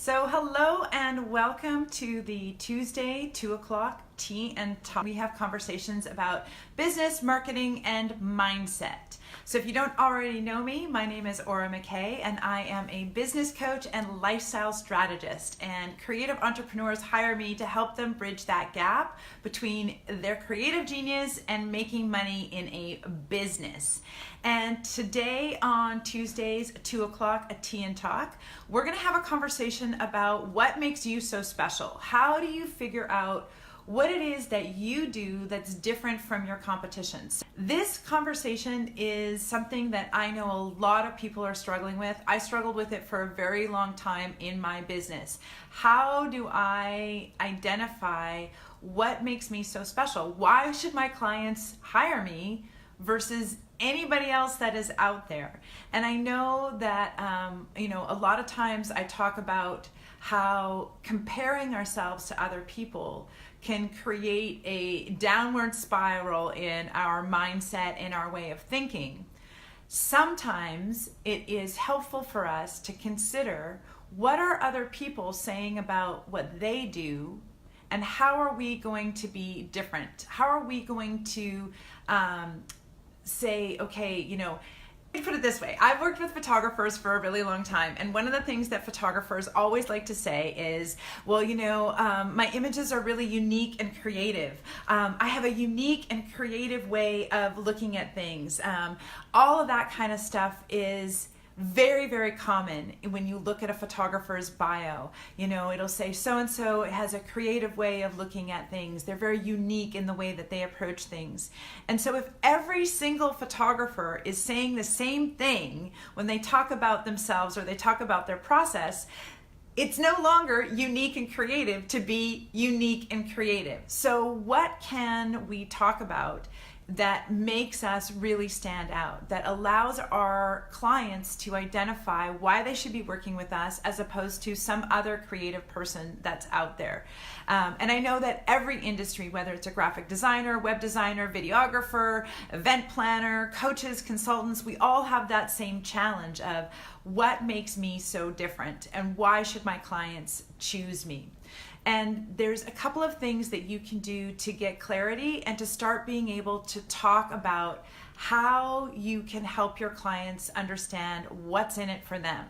So hello and welcome to the Tuesday 2 o'clock Tea and Talk. We have conversations about business, marketing, and mindset. So if you don't already know me, my name is Aura McKay and I am a business coach and lifestyle strategist, and creative entrepreneurs hire me to help them bridge that gap between their creative genius and making money in a business. And today on Tuesdays, 2 o'clock, a Tea and Talk, we're gonna have a conversation about what makes you so special. How do you figure out what it is that you do that's different from your competition? This conversation is something that I know a lot of people are struggling with. I struggled with it for a very long time in my business. How do I identify what makes me so special? Why should my clients hire me versus anybody else that is out there? And I know that a lot of times I talk about how comparing ourselves to other people can create a downward spiral in our mindset and our way of thinking. Sometimes it is helpful for us to consider, what are other people saying about what they do, and how are we going to be different? How are we going to say, okay, let me put it this way. I've worked with photographers for a really long time, and one of the things that photographers always like to say is, well, my images are really unique and creative. I have a unique and creative way of looking at things. All of that kind of stuff is very, very common when you look at a photographer's bio. It'll say so-and-so has a creative way of looking at things. They're very unique in the way that they approach things. And so if every single photographer is saying the same thing when they talk about themselves or they talk about their process, it's no longer unique and creative to be unique and creative. So what can we talk about that makes us really stand out, that allows our clients to identify why they should be working with us as opposed to some other creative person that's out there? And I know that every industry, whether it's a graphic designer, web designer, videographer, event planner, coaches, consultants, we all have that same challenge of what makes me so different and why should my clients choose me? And there's a couple of things that you can do to get clarity and to start being able to talk about how you can help your clients understand what's in it for them.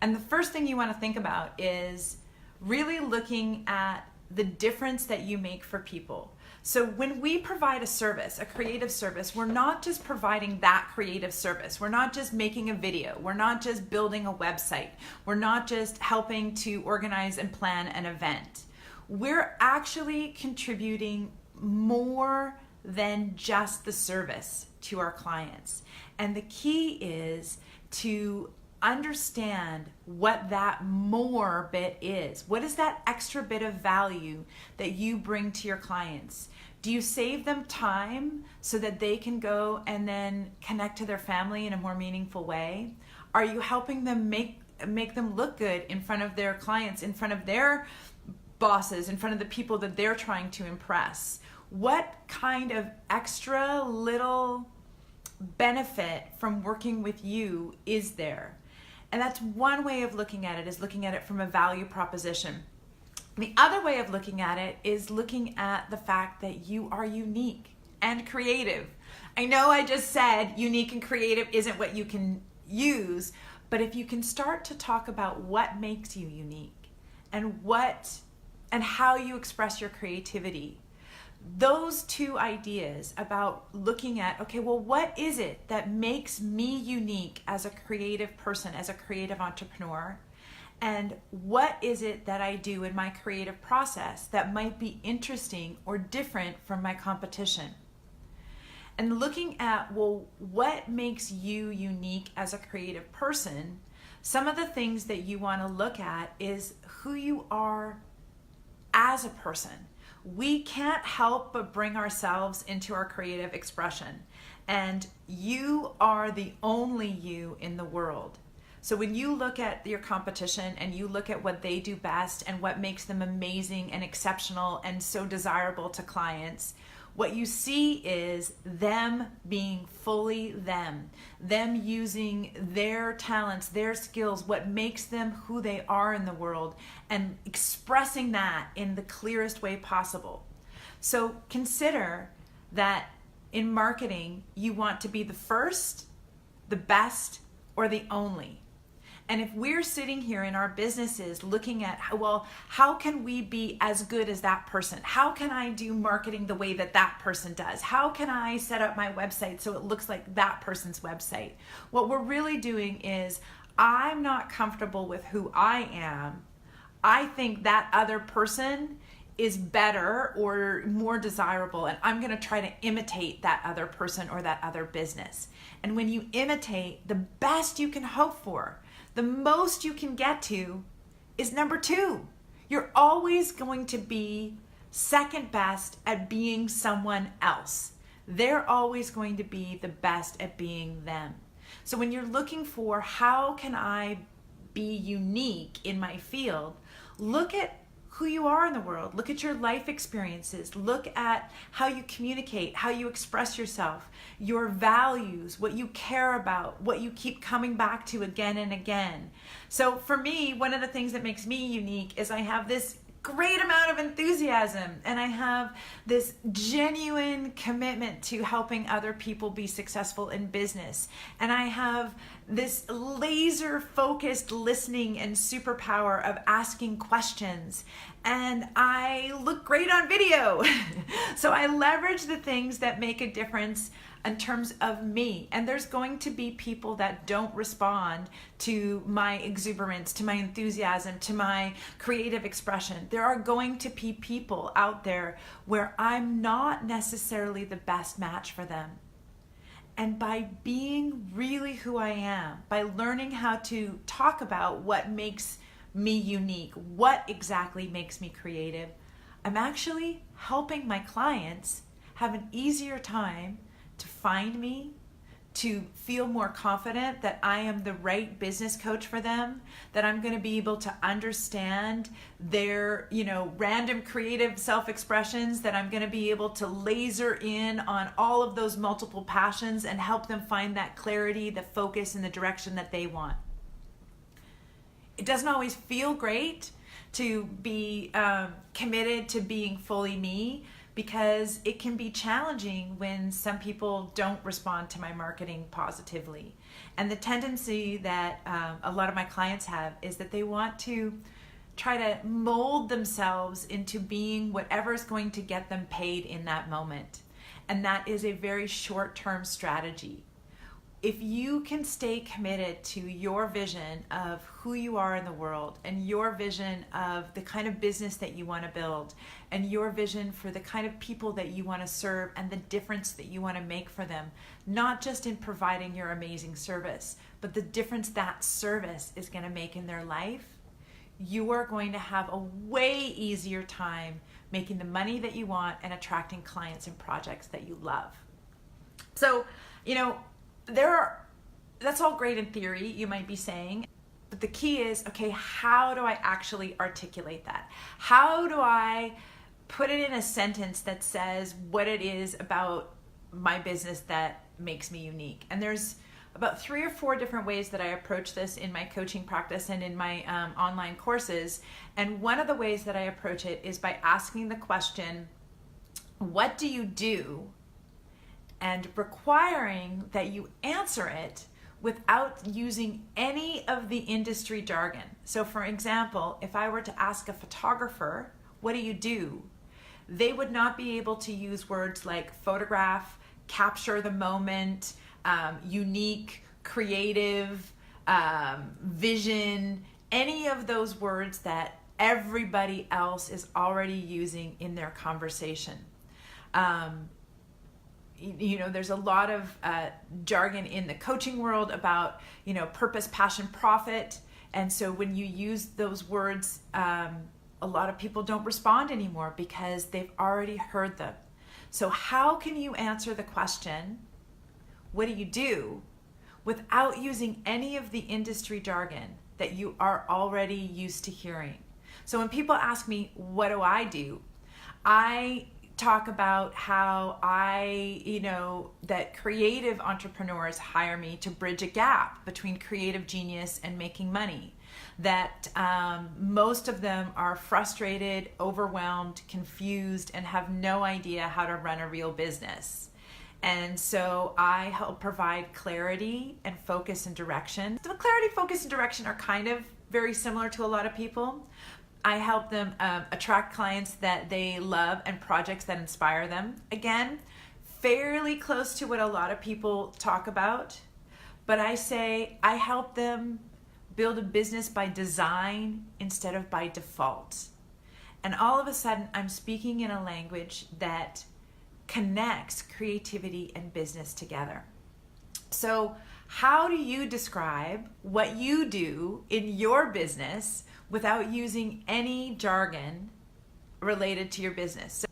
And the first thing you want to think about is really looking at the difference that you make for people. So when we provide a service, a creative service, we're not just providing that creative service. We're not just making a video. We're not just building a website. We're not just helping to organize and plan an event. We're actually contributing more than just the service to our clients. And the key is to understand what that more bit is. What is that extra bit of value that you bring to your clients? Do you save them time so that they can go and then connect to their family in a more meaningful way? Are you helping them make them look good in front of their clients, in front of their bosses, in front of the people that they're trying to impress? What kind of extra little benefit from working with you is there? And that's one way of looking at it, is looking at it from a value proposition. The other way of looking at it is looking at the fact that you are unique and creative. I know I just said unique and creative isn't what you can use, but if you can start to talk about what makes you unique and how you express your creativity, those two ideas about looking at, okay, well, what is it that makes me unique as a creative person, as a creative entrepreneur? And what is it that I do in my creative process that might be interesting or different from my competition? And looking at, well, what makes you unique as a creative person? Some of the things that you want to look at is who you are as a person. We can't help but bring ourselves into our creative expression, and you are the only you in the world. So when you look at your competition and you look at what they do best and what makes them amazing and exceptional and so desirable to clients, What you see is them being fully them using their talents, their skills, what makes them who they are in the world, and expressing that in the clearest way possible. So consider that in marketing, you want to be the first, the best, or the only. And if we're sitting here in our businesses looking at, well, how can we be as good as that person? How can I do marketing the way that that person does? How can I set up my website so it looks like that person's website? What we're really doing is, I'm not comfortable with who I am. I think that other person is better or more desirable, and I'm going to try to imitate that other person or that other business. And when you imitate, the best you can hope for, the most you can get to, is number 2. You're always going to be second best at being someone else. They're always going to be the best at being them. So when you're looking for how can I be unique in my field, look at who you are in the world. Look at your life experiences. Look at how you communicate, how you express yourself, your values, what you care about, what you keep coming back to again and again. So for me, one of the things that makes me unique is I have this great amount of enthusiasm, and I have this genuine commitment to helping other people be successful in business, and I have this laser focused listening and superpower of asking questions, and I look great on video. So I leverage the things that make a difference in terms of me. And there's going to be people that don't respond to my exuberance, to my enthusiasm, to my creative expression. There are going to be people out there where I'm not necessarily the best match for them. And by being really who I am, by learning how to talk about what makes me unique, what exactly makes me creative, I'm actually helping my clients have an easier time to find me, to feel more confident that I am the right business coach for them, that I'm going to be able to understand their, random creative self-expressions, that I'm going to be able to laser in on all of those multiple passions and help them find that clarity, the focus, and the direction that they want. It doesn't always feel great to be committed to being fully me, because it can be challenging when some people don't respond to my marketing positively. And the tendency that a lot of my clients have is that they want to try to mold themselves into being whatever is going to get them paid in that moment. And that is a very short-term strategy. If you can stay committed to your vision of who you are in the world, and your vision of the kind of business that you want to build, and your vision for the kind of people that you want to serve and the difference that you want to make for them, not just in providing your amazing service, but the difference that service is going to make in their life, you are going to have a way easier time making the money that you want and attracting clients and projects that you love. So, that's all great in theory, you might be saying, but the key is, okay, how do I actually articulate that? How do I put it in a sentence that says what it is about my business that makes me unique? And there's about 3 or 4 different ways that I approach this in my coaching practice and in my online courses. And one of the ways that I approach it is by asking the question, what do you do? And requiring that you answer it without using any of the industry jargon. So for example, if I were to ask a photographer, what do you do? They would not be able to use words like photograph, capture the moment, unique, creative, vision, any of those words that everybody else is already using in their conversation. There's a lot of jargon in the coaching world about, purpose, passion, profit. And so when you use those words, a lot of people don't respond anymore because they've already heard them. So how can you answer the question, what do you do, without using any of the industry jargon that you are already used to hearing? So when people ask me, what do? I talk about how that creative entrepreneurs hire me to bridge a gap between creative genius and making money. That most of them are frustrated, overwhelmed, confused, and have no idea how to run a real business. And so I help provide clarity and focus and direction. The clarity, focus, and direction are kind of very similar to a lot of people. I help them attract clients that they love and projects that inspire them. Again, fairly close to what a lot of people talk about, but I say I help them build a business by design instead of by default. And all of a sudden, I'm speaking in a language that connects creativity and business together. So how do you describe what you do in your business without using any jargon related to your business? So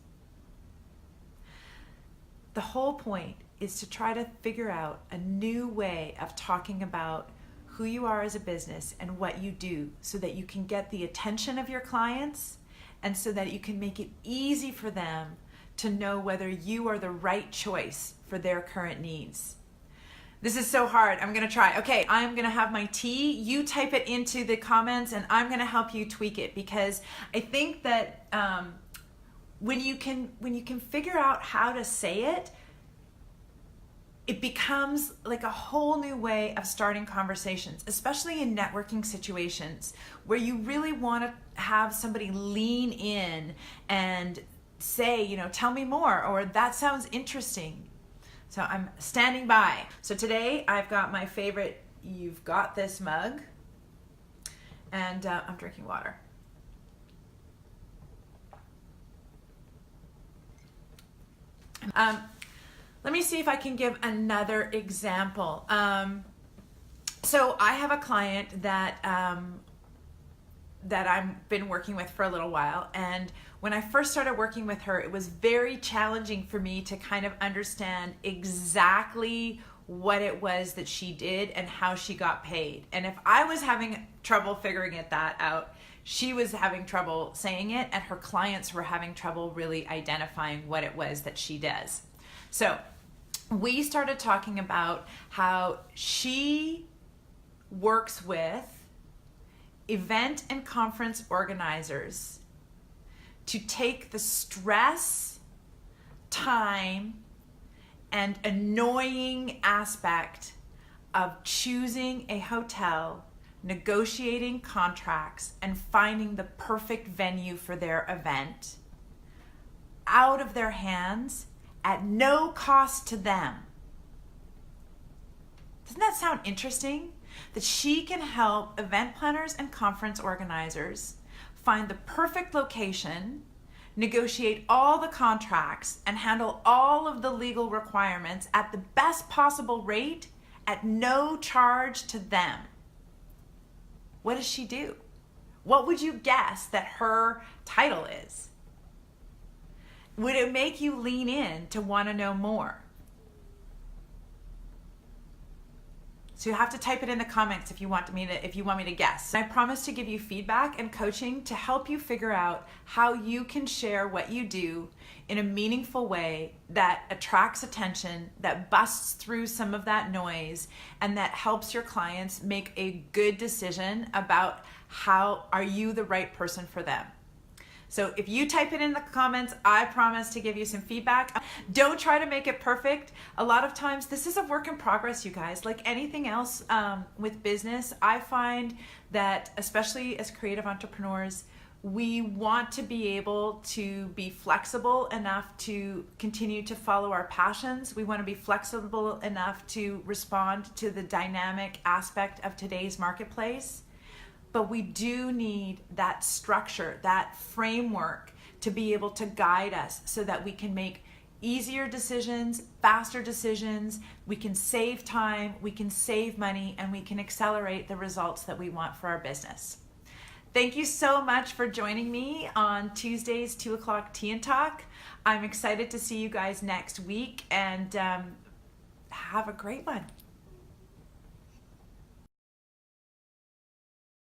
the whole point is to try to figure out a new way of talking about who you are as a business and what you do so that you can get the attention of your clients and so that you can make it easy for them to know whether you are the right choice for their current needs. This is so hard. I'm gonna try. Okay, I'm gonna have my tea. You type it into the comments and I'm gonna help you tweak it, because I think that when you can figure out how to say it, it becomes like a whole new way of starting conversations, especially in networking situations where you really want to have somebody lean in and say, tell me more, or that sounds interesting. So I'm standing by. So today I've got my favorite You've Got This mug, and I'm drinking water. Let me see if I can give another example. So I have a client that I've been working with for a little while, and when I first started working with her, it was very challenging for me to kind of understand exactly what it was that she did and how she got paid. And if I was having trouble figuring that out, she was having trouble saying it, and her clients were having trouble really identifying what it was that she does. So we started talking about how she works with event and conference organizers to take the stress, time, and annoying aspect of choosing a hotel, negotiating contracts, and finding the perfect venue for their event out of their hands at no cost to them. Doesn't that sound interesting? That she can help event planners and conference organizers find the perfect location, negotiate all the contracts, and handle all of the legal requirements at the best possible rate at no charge to them. What does she do? What would you guess that her title is? Would it make you lean in to want to know more? So you have to type it in the comments if you want me to guess. I promise to give you feedback and coaching to help you figure out how you can share what you do in a meaningful way that attracts attention, that busts through some of that noise, and that helps your clients make a good decision about how are you the right person for them. So if you type it in the comments, I promise to give you some feedback. Don't try to make it perfect. A lot of times, this is a work in progress, you guys. Like anything else with business, I find that, especially as creative entrepreneurs, we want to be able to be flexible enough to continue to follow our passions. We want to be flexible enough to respond to the dynamic aspect of today's marketplace. But we do need that structure, that framework to be able to guide us so that we can make easier decisions, faster decisions, we can save time, we can save money, and we can accelerate the results that we want for our business. Thank you so much for joining me on Tuesday's 2 o'clock Tea and Talk. I'm excited to see you guys next week, and have a great one.